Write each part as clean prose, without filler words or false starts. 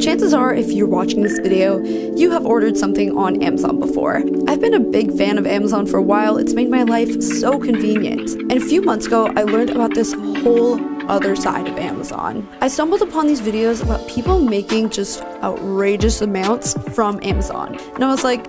chances are if you're watching this video, you have ordered something on Amazon before. I've been a big fan of Amazon for a while. It's made my life so convenient. And a few months ago, I learned about this whole other side of Amazon. I stumbled upon these videos about people making just outrageous amounts from Amazon. And I was like,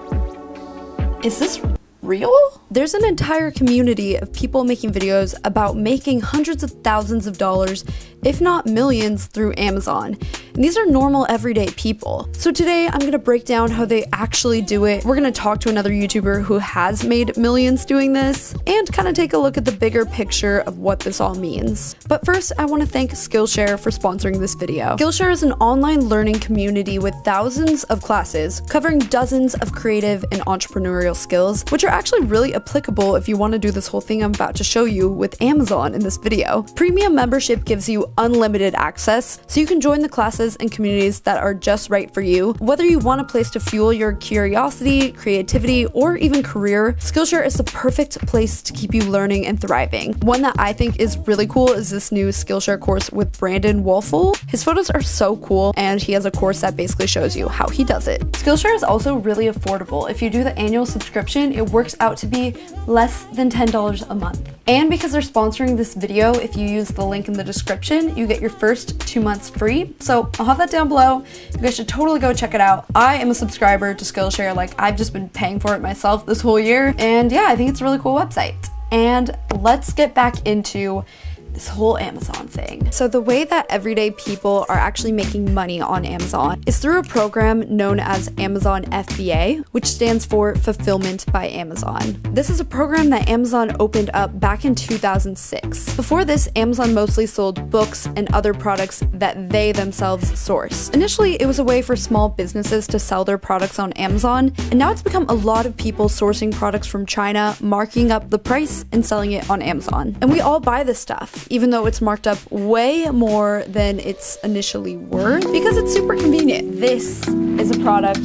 is this real? There's an entire community of people making videos about making hundreds of thousands of dollars, if not millions, through Amazon. And these are normal everyday people. So today I'm gonna break down how they actually do it. We're gonna talk to another YouTuber who has made millions doing this and kind of take a look at the bigger picture of what this all means. But first, I want to thank Skillshare for sponsoring this video. Skillshare is an online learning community with thousands of classes covering dozens of creative and entrepreneurial skills, which are actually really applicable if you want to do this whole thing I'm about to show you with Amazon in this video. Premium membership gives you unlimited access, so you can join the classes and communities that are just right for you. Whether you want a place to fuel your curiosity, creativity, or even career, Skillshare is the perfect place to keep you learning and thriving. One that I think is really cool is this new Skillshare course with Brandon Wolfel. His photos are so cool, and he has a course that basically shows you how he does it. Skillshare is also really affordable. If you do the annual subscription, it works out to be less than $10 a month. And because they're sponsoring this video, if you use the link in the description, you get your first 2 months free. So I'll have that down below. You guys should totally go check it out. I am a subscriber to Skillshare. Like, I've just been paying for it myself this whole year. And yeah, I think it's a really cool website. And let's get back into this whole Amazon thing. So the way that everyday people are actually making money on Amazon is through a program known as Amazon FBA, which stands for Fulfillment by Amazon. This is a program that Amazon opened up back in 2006. Before this, Amazon mostly sold books and other products that they themselves sourced. Initially, it was a way for small businesses to sell their products on Amazon, and now it's become a lot of people sourcing products from China, marking up the price and selling it on Amazon. And we all buy this stuff, even though it's marked up way more than it's initially worth, because it's super convenient. This is a product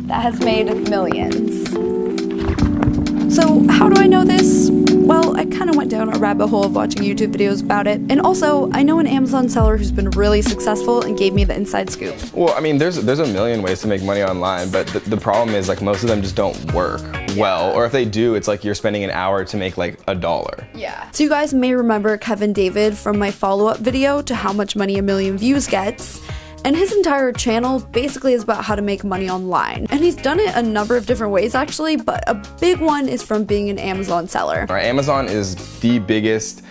that has made millions. So how do I know this? Well, I kind of went down a rabbit hole of watching YouTube videos about it. And also, I know an Amazon seller who's been really successful and gave me the inside scoop. Well, I mean, there's a million ways to make money online, but the problem is, like, most of them just don't work well. Or if they do, it's like you're spending an hour to make like $1. Yeah. So you guys may remember Kevin David from my follow-up video to how much money a million views gets. And his entire channel basically is about how to make money online. And he's done it a number of different ways actually, but a big one is from being an Amazon seller. Right, Amazon is the biggest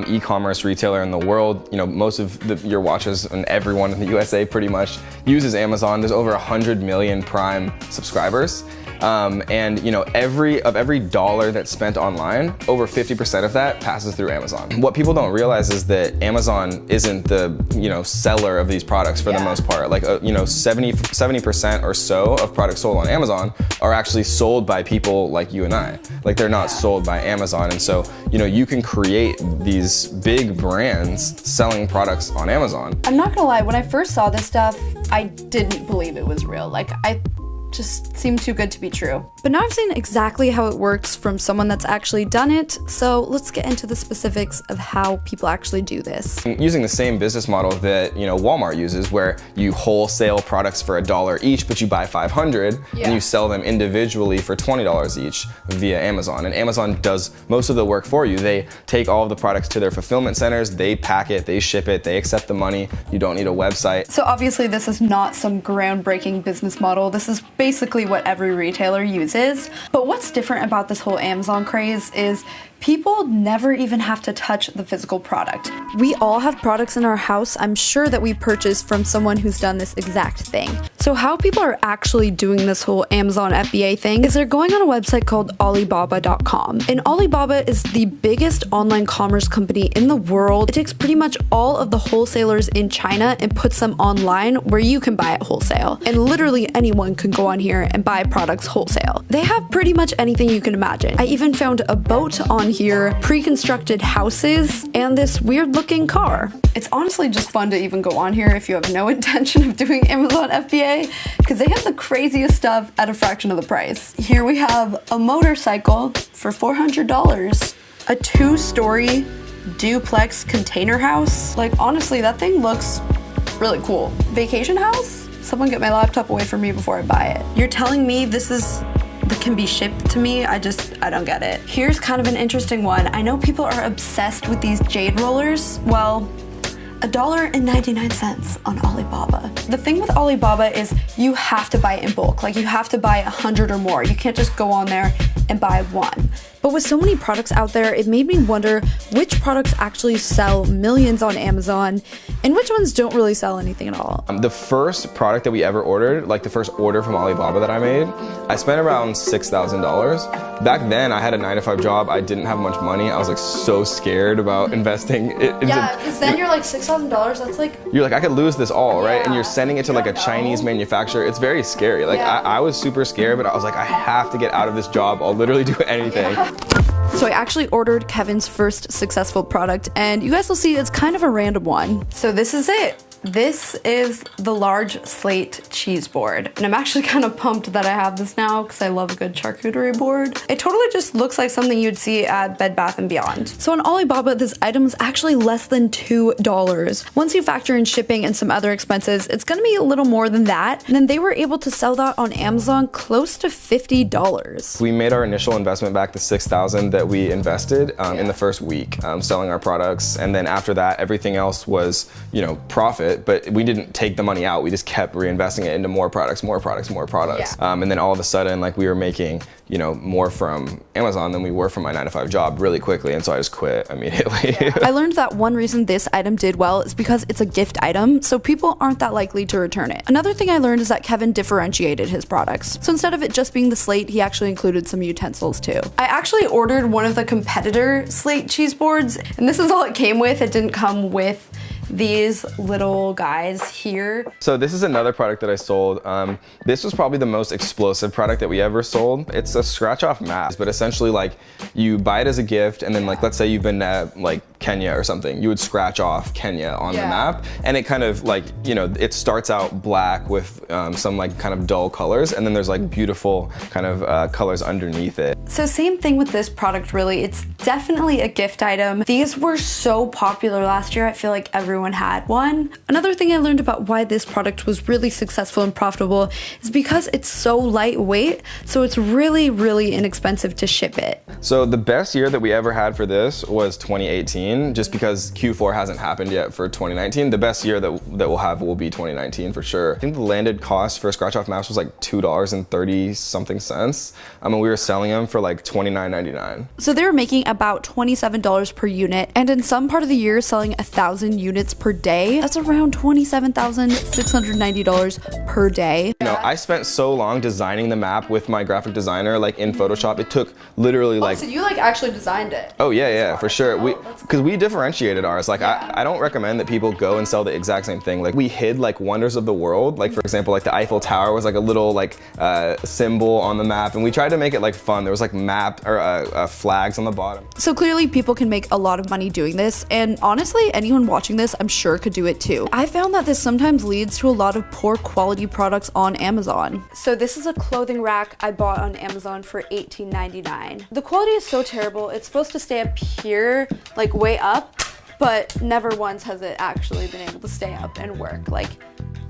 e-commerce retailer in the world. You know, most of your watches and everyone in the USA pretty much uses Amazon. There's over 100 million Prime subscribers. And you know, every dollar that's spent online, over 50% of that passes through Amazon. What people don't realize is that Amazon isn't the, you know, seller of these products for the most part. Like, you know, 70% or so of products sold on Amazon are actually sold by people like you and I. Like, they're not sold by Amazon. And so, you know, you can create these big brands selling products on Amazon. I'm not gonna lie, when I first saw this stuff, I didn't believe it was real. Like, I just seemed too good to be true. But now I've seen exactly how it works from someone that's actually done it, so let's get into the specifics of how people actually do this. Using the same business model that, you know, Walmart uses, where you wholesale products for $1 each, but you buy 500 and you sell them individually for $20 each via Amazon. And Amazon does most of the work for you. They take all of the products to their fulfillment centers, they pack it, they ship it, they accept the money. You don't need a website. So obviously this is not some groundbreaking business model. This is basically what every retailer uses. But what's different about this whole Amazon craze is people never even have to touch the physical product. We all have products in our house, I'm sure, that we purchased from someone who's done this exact thing. So how people are actually doing this whole Amazon FBA thing is they're going on a website called Alibaba.com. And Alibaba is the biggest online commerce company in the world. It takes pretty much all of the wholesalers in China and puts them online where you can buy it wholesale. And literally anyone can go on here and buy products wholesale. They have pretty much anything you can imagine. I even found a boat on here, pre-constructed houses, and this weird looking car. It's honestly just fun to even go on here if you have no intention of doing Amazon FBA, because they have the craziest stuff at a fraction of the price. Here we have a motorcycle for $400, a 2-story duplex container house. Like, honestly, that thing looks really cool. Vacation house Someone get my laptop away from me before I buy it. You're telling me this can be shipped to me? I don't get it. Here's kind of an interesting one. I know people are obsessed with these jade rollers. Well, $1.99 on Alibaba. The thing with Alibaba is you have to buy it in bulk. Like, you have to buy 100 or more. You can't just go on there and buy one. But with so many products out there, it made me wonder which products actually sell millions on Amazon and which ones don't really sell anything at all. The first product that we ever ordered, like the first order from Alibaba that I made, I spent around $6,000. Back then, I had a 9-to-5 job. I didn't have much money. I was like so scared about investing. Yeah, because then you're like $6,000, that's like... You're like, I could lose this all, right? Yeah, And you're sending it to like a Chinese manufacturer. It's very scary. Like, yeah. I was super scared, but I was like, I have to get out of this job. I'll literally do anything. Yeah. So I actually ordered Kevin's first successful product, and you guys will see it's kind of a random one. So this is it. This is the large slate cheese board. And I'm actually kind of pumped that I have this now because I love a good charcuterie board. It totally just looks like something you'd see at Bed Bath & Beyond. So on Alibaba, this item is actually less than $2. Once you factor in shipping and some other expenses, it's gonna be a little more than that. And then they were able to sell that on Amazon close to $50. We made our initial investment back, the $6,000 that we invested in the first week, selling our products. And then after that, everything else was, profit. But we didn't take the money out. We just kept reinvesting it into more products. Yeah. And then all of a sudden, like, we were making, more from Amazon than we were from my 9-to-5 job really quickly. And so I just quit immediately. Yeah. I learned that one reason this item did well is because it's a gift item, so people aren't that likely to return it. Another thing I learned is that Kevin differentiated his products. So instead of it just being the slate, he actually included some utensils too. I actually ordered one of the competitor slate cheese boards, and this is all it came with. It didn't come with these little guys here. So this is another product that I sold. This was probably the most explosive product that we ever sold. It's a scratch off map, but essentially, like, you buy it as a gift, and then, like, let's say you've been to like Kenya or something, you would scratch off Kenya on the map, and it kind of like, it starts out black with some like kind of dull colors, and then there's like beautiful kind of colors underneath it. So same thing with this product, really. It's definitely a gift item. These were so popular last year. I feel like everyone had one. Another thing I learned about why this product was really successful and profitable is because it's so lightweight, so it's really, really inexpensive to ship it. So the best year that we ever had for this was 2018, just because Q4 hasn't happened yet for 2019. The best year that we'll have will be 2019 for sure. I think the landed cost for scratch off maps was like $2.30 something cents. We were selling them for like $29.99. So they were making about $27 per unit, and in some part of the year selling 1,000 units per day. That's around $27,690 per day. I spent so long designing the map with my graphic designer, like in Photoshop. It took literally like... So you like actually designed it? Oh yeah, for sure. Because we differentiated ours. Like, I don't recommend that people go and sell the exact same thing. Like, we hid like wonders of the world. Like, for example, like the Eiffel Tower was like a little like symbol on the map, and we tried to make it like fun. There was like flags on the bottom. So clearly people can make a lot of money doing this, and honestly, anyone watching this, I'm sure could do it too. I found that this sometimes leads to a lot of poor quality products on Amazon. So this is a clothing rack I bought on Amazon for $18.99. The quality is so terrible. It's supposed to stay up here, like way up, but never once has it actually been able to stay up and work.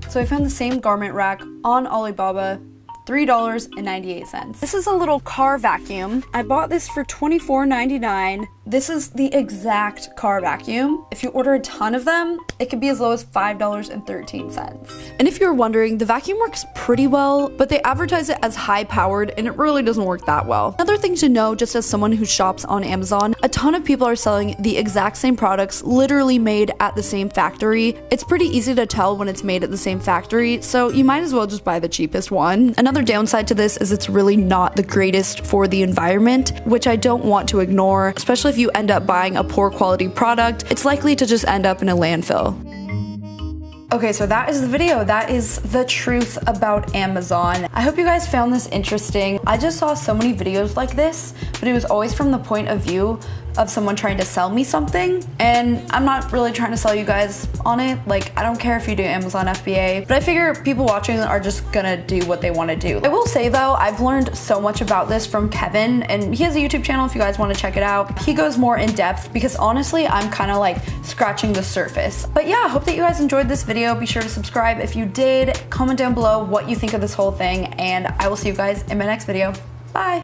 So I found the same garment rack on Alibaba, $3.98. This is a little car vacuum. I bought this for $24.99. This is the exact car vacuum. If you order a ton of them, it could be as low as $5.13. And if you're wondering, the vacuum works pretty well, but they advertise it as high powered, and it really doesn't work that well. Another thing to know, just as someone who shops on Amazon, a ton of people are selling the exact same products, literally made at the same factory. It's pretty easy to tell when it's made at the same factory, so you might as well just buy the cheapest one. Another downside to this is it's really not the greatest for the environment, which I don't want to ignore, especially if you end up buying a poor quality product. It's likely to just end up in a landfill. Okay, so that is the video. That is the truth about Amazon. I hope you guys found this interesting. I just saw so many videos like this, but it was always from the point of view of someone trying to sell me something, and I'm not really trying to sell you guys on it. Like, I don't care if you do Amazon FBA, but I figure people watching are just gonna do what they want to do. I will say though, I've learned so much about this from Kevin, and he has a YouTube channel if you guys want to check it out. He goes more in depth because honestly, I'm kind of like scratching the surface. But yeah, I hope that you guys enjoyed this video. Be sure to subscribe if you did. Comment down below what you think of this whole thing, and I will see you guys in my next video. Bye.